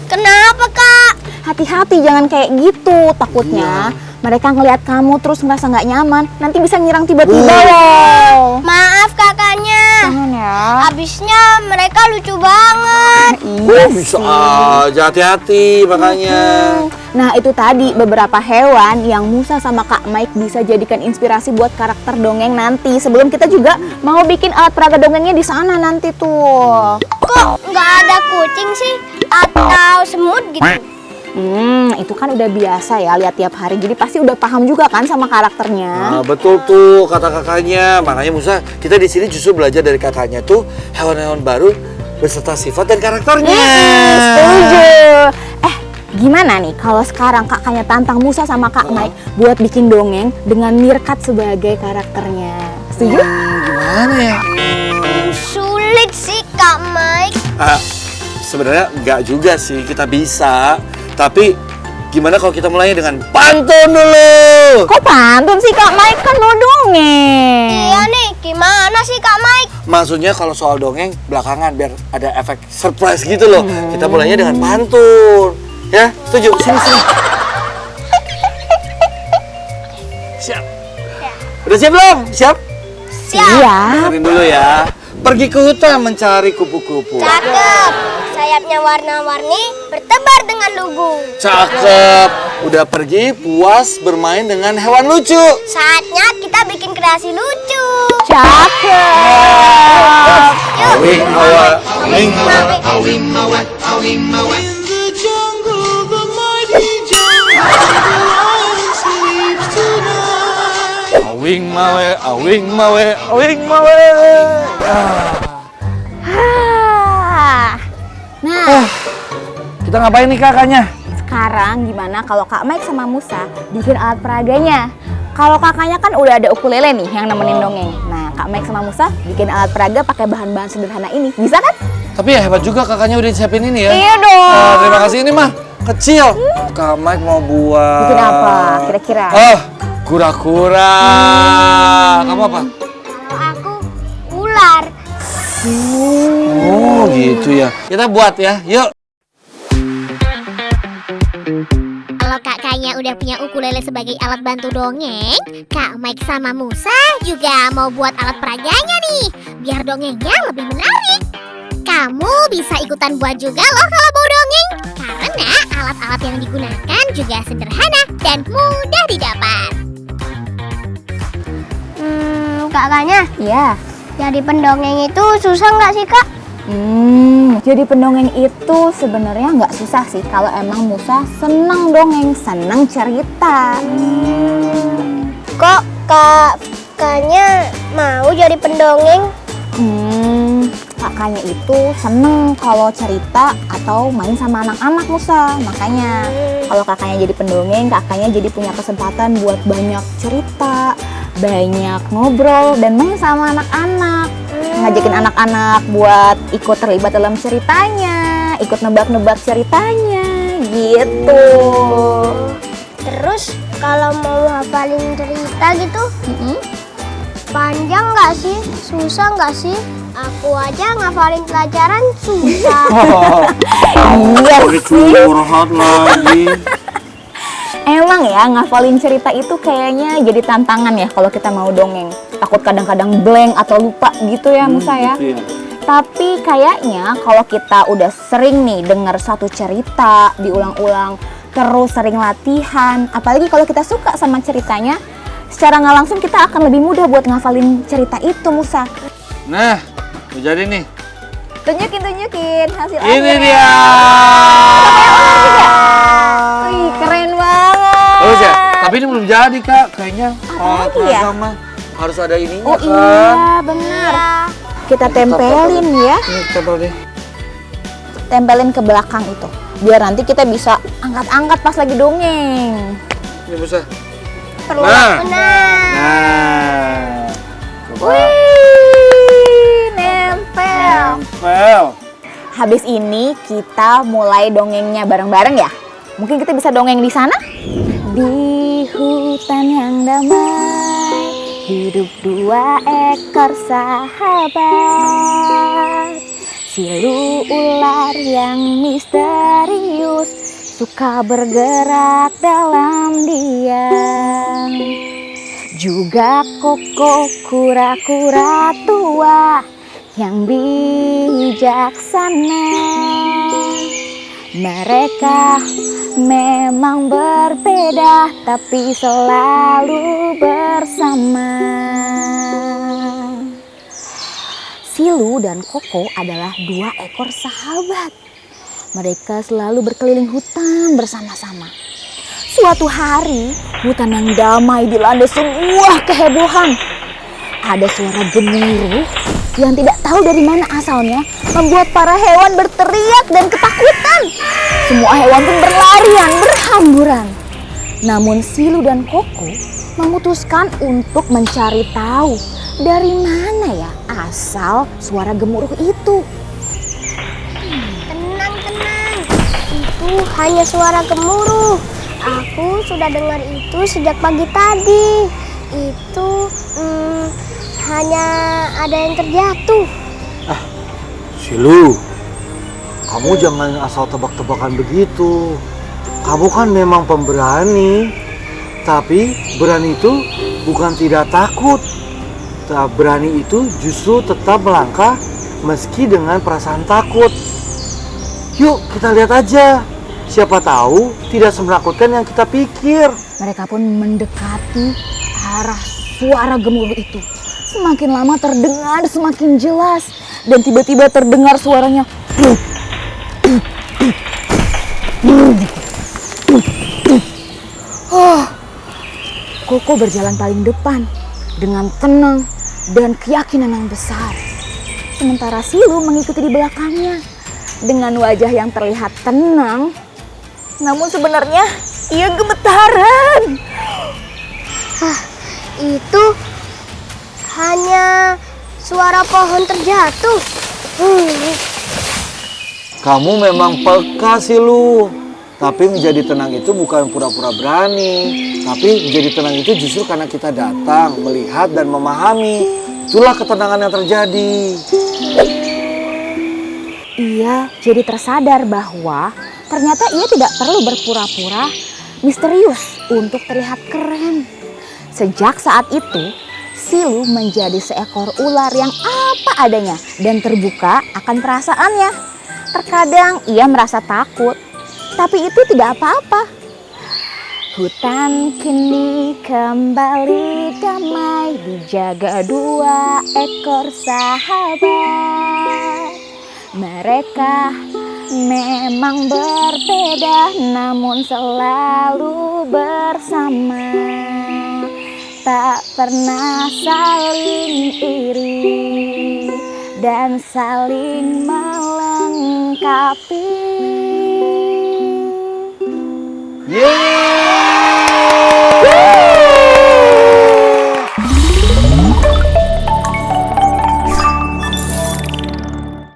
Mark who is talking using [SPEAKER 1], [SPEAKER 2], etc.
[SPEAKER 1] Kenapa, Kak?
[SPEAKER 2] Hati-hati, jangan kayak gitu. Takutnya mereka ngelihat kamu terus ngerasa nggak nyaman. Nanti bisa nyerang tiba-tiba loh.
[SPEAKER 1] Maaf kakaknya.
[SPEAKER 2] Jangan ya.
[SPEAKER 1] Abisnya mereka lucu banget.
[SPEAKER 2] Iya
[SPEAKER 3] Bisa
[SPEAKER 2] sih.
[SPEAKER 3] aja, hati-hati makanya.
[SPEAKER 2] Nah itu tadi beberapa hewan yang Musa sama Kak Mike bisa jadikan inspirasi buat karakter dongeng nanti. Sebelum kita juga mau bikin alat peraga dongengnya di sana nanti tuh.
[SPEAKER 1] Kok nggak ada kucing sih? Atau semut gitu?
[SPEAKER 2] Itu kan udah biasa ya lihat tiap hari. Jadi pasti udah paham juga kan sama karakternya.
[SPEAKER 3] Nah, betul tuh kata kakaknya. Makanya Musa, kita di sini justru belajar dari kakaknya tuh hewan-hewan baru beserta sifat dan karakternya.
[SPEAKER 2] Setuju. Gimana nih kalau sekarang kakaknya tantang Musa sama Kak Mike buat bikin dongeng dengan Meerkat sebagai karakternya? Setuju?
[SPEAKER 3] Gimana ya?
[SPEAKER 1] Sulit sih, Kak Mike.
[SPEAKER 3] Sebenarnya enggak juga sih, kita bisa. Tapi gimana kalau kita mulainya dengan pantun dulu?
[SPEAKER 2] Kok pantun sih Kak Mike, kan mau dongeng.
[SPEAKER 1] Iya nih, gimana sih Kak Mike?
[SPEAKER 3] Maksudnya kalau soal dongeng belakangan biar ada efek surprise gitu loh. Kita mulainya dengan pantun. Ya, setuju. Sini. Siap. Udah siap belum? Siap?
[SPEAKER 2] Iya.
[SPEAKER 3] Dengerin dulu ya. Pergi ke hutan mencari kupu-kupu.
[SPEAKER 1] Cakep. Sayapnya warna-warni, bertebar dengan lugu.
[SPEAKER 3] Cakep. Udah pergi puas bermain dengan hewan lucu.
[SPEAKER 1] Saatnya kita bikin kreasi lucu.
[SPEAKER 2] Cakep.
[SPEAKER 3] Awing awak, awing
[SPEAKER 1] Mawek.
[SPEAKER 3] awing mawe, awing mawe, awing mawe.
[SPEAKER 2] Nah,
[SPEAKER 3] Kita ngapain nih kakaknya?
[SPEAKER 2] sekarang gimana kalau Kak Mike sama Musa bikin alat peraganya? Kalau kakaknya kan udah ada ukulele nih yang nemenin dongeng. Nah, Kak Mike sama Musa bikin alat peraga pakai bahan-bahan sederhana ini. Bisa kan?
[SPEAKER 3] Tapi ya hebat juga kakaknya udah siapin ini ya.
[SPEAKER 2] Iya dong.
[SPEAKER 3] Terima kasih, ini mah kecil. Kak Mike mau buat.
[SPEAKER 2] Bikin apa kira-kira?
[SPEAKER 3] Oh, kura-kura. Kamu apa?
[SPEAKER 1] Kalau aku ular.
[SPEAKER 3] Oh gitu ya. Kita buat ya, yuk.
[SPEAKER 4] Kalau kakaknya udah punya ukulele sebagai alat bantu dongeng, Kak Mike sama Musa juga mau buat alat peraganya nih, biar dongengnya lebih menarik. Kamu bisa ikutan buat juga loh kalau mau dongeng, karena alat-alat yang digunakan juga sederhana dan mudah didapat.
[SPEAKER 1] Kakaknya,
[SPEAKER 2] Iya.
[SPEAKER 1] jadi pendongeng itu susah nggak sih Kak?
[SPEAKER 2] Jadi pendongeng itu sebenarnya nggak susah sih kalau emang Musa seneng dongeng, seneng cerita.
[SPEAKER 1] Kok kakaknya mau jadi pendongeng?
[SPEAKER 2] Kakaknya itu seneng kalau cerita atau main sama anak-anak Musa. Makanya kalau kakaknya jadi pendongeng, kakaknya jadi punya kesempatan buat banyak cerita, banyak ngobrol dan main sama anak-anak. Ngajakin anak-anak buat ikut terlibat dalam ceritanya, ikut nebak-nebak ceritanya, gitu.
[SPEAKER 1] Terus kalau mau hafalin cerita gitu, panjang nggak sih? Susah nggak sih? Aku aja ngafalin pelajaran susah.
[SPEAKER 2] Iya sih.
[SPEAKER 3] Curhat lagi.
[SPEAKER 2] Emang ya ngafalin cerita itu kayaknya jadi tantangan ya kalau kita mau dongeng. Takut kadang-kadang blank atau lupa gitu ya Musa ya.
[SPEAKER 3] Gitu ya.
[SPEAKER 2] Tapi kayaknya kalau kita udah sering nih denger satu cerita diulang-ulang, terus sering latihan, apalagi kalau kita suka sama ceritanya, secara nggak langsung kita akan lebih mudah buat ngafalin cerita itu Musa.
[SPEAKER 3] Nah, udah jadi nih.
[SPEAKER 2] Tunjukin hasil
[SPEAKER 3] Ini
[SPEAKER 2] akhirnya.
[SPEAKER 3] dia.
[SPEAKER 2] Wih, keren banget.
[SPEAKER 3] Bagus ya? Tapi ini belum jadi kak, kayaknya.
[SPEAKER 2] Apa lagi ya?
[SPEAKER 3] Mah harus ada ininya
[SPEAKER 2] Oh
[SPEAKER 3] kan.
[SPEAKER 2] iya, benar. Kita tempelin ya.
[SPEAKER 3] Ini tempel deh.
[SPEAKER 2] Tempelin ke belakang itu. Biar nanti kita bisa angkat-angkat pas lagi dongeng.
[SPEAKER 3] Ini bisa.
[SPEAKER 1] Perlu
[SPEAKER 3] Nah.
[SPEAKER 1] benar.
[SPEAKER 3] Nah. Coba.
[SPEAKER 2] Wih, nempel.
[SPEAKER 3] Tempel.
[SPEAKER 2] Habis ini kita mulai dongengnya bareng-bareng ya. Mungkin kita bisa dongeng di sana. Di hutan yang damai, hidup dua ekor sahabat. Silu ular yang misterius, suka bergerak dalam diam. Juga Koko kura-kura tua yang bijaksana. Mereka memang berbeda tapi selalu bersama. Silu dan Koko adalah 2 ekor sahabat. Mereka selalu berkeliling hutan bersama-sama. Suatu hari, hutan yang damai dilanda sebuah kehebohan. Ada suara gemuruh yang tidak tahu dari mana asalnya membuat para hewan berteriak dan ketakutan. Semua hewan pun berlarian, berhamburan. Namun Silu dan Koko memutuskan untuk mencari tahu dari mana ya asal suara gemuruh itu.
[SPEAKER 1] Tenang, itu hanya suara gemuruh. Aku sudah dengar itu sejak pagi tadi. Itu hanya ada yang terjatuh.
[SPEAKER 3] Silu, kamu jangan asal tebak-tebakan begitu. Kamu kan memang pemberani, tapi berani itu bukan tidak takut. Berani itu justru tetap melangkah meski dengan perasaan takut. Yuk kita lihat aja, siapa tahu tidak semenakutkan yang kita pikir.
[SPEAKER 2] Mereka pun mendekati arah suara gemuruh itu. Semakin lama terdengar semakin jelas dan tiba-tiba terdengar suaranya. Koko berjalan paling depan dengan tenang dan keyakinan yang besar. Sementara Silu mengikuti di belakangnya dengan wajah yang terlihat tenang. Namun sebenarnya ia gemetaran.
[SPEAKER 1] Itu hanya suara pohon terjatuh.
[SPEAKER 3] Kamu memang peka Silu. Tapi menjadi tenang itu bukan pura-pura berani. Tapi menjadi tenang itu justru karena kita datang, melihat dan memahami. Itulah ketenangan yang terjadi.
[SPEAKER 2] Ia jadi tersadar bahwa ternyata ia tidak perlu berpura-pura misterius untuk terlihat keren. Sejak saat itu, Silu menjadi seekor ular yang apa adanya dan terbuka akan perasaannya. Terkadang ia merasa takut, tapi itu tidak apa-apa. Hutan kini kembali damai, dijaga 2 ekor sahabat. Mereka memang berbeda namun selalu bersama. Tak pernah saling iri dan saling melengkapi.